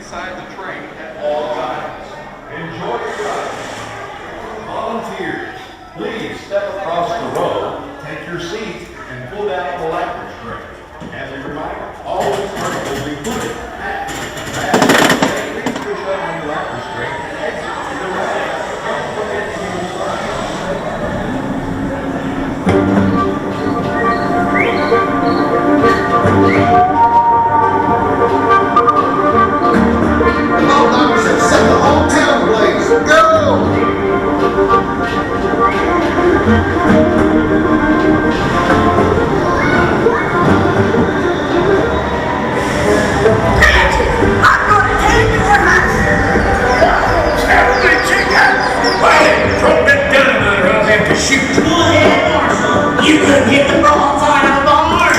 inside the train at all times. Enjoy your ride. Volunteers, please step across the road, take your seats, and pull down the electric string. As a reminder, all this string will be included. Please push up on the electric string and exit to the right. Don't forget to use the slide. Come on, Marmaros, and set the whole town ablaze. Go! You couldn't get the broadside of the barn!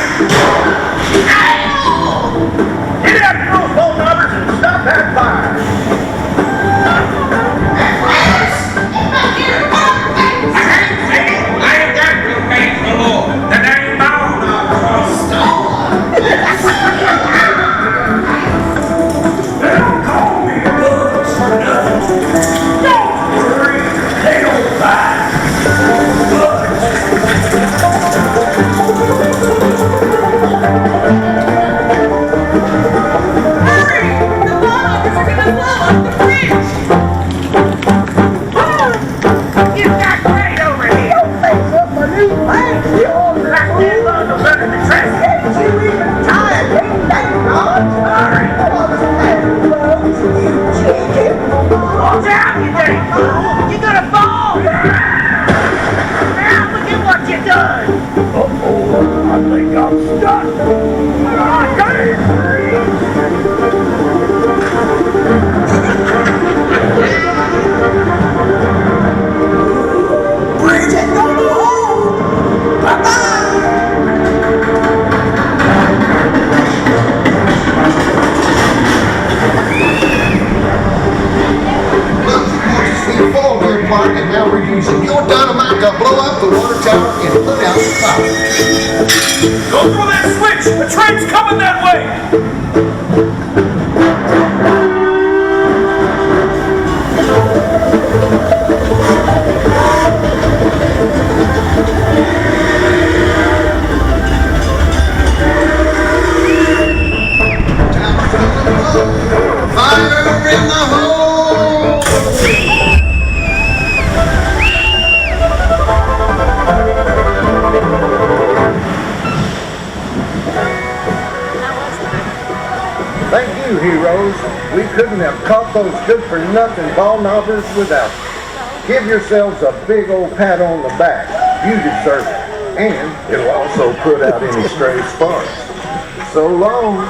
Get out of those phone numbers and stop that fire! I ain't got no face no more. That ain't my own. Don't call me a buzz for nothing. Don't worry, they don't bite. You're gonna fall! Now look at what you done! Uh-oh, I think I'm stuck! Oh, damn! Bridget, go home! Bye-bye! And now we're using your dynamite to blow up the water tower and put out the fire. Go through that switch! The train's coming that way! Fire in the hole! Thank you, heroes. We couldn't have caught those good-for-nothing ball knobbers without you. Give yourselves a big old pat on the back. You deserve it. And it'll also put out any stray sparks. So long.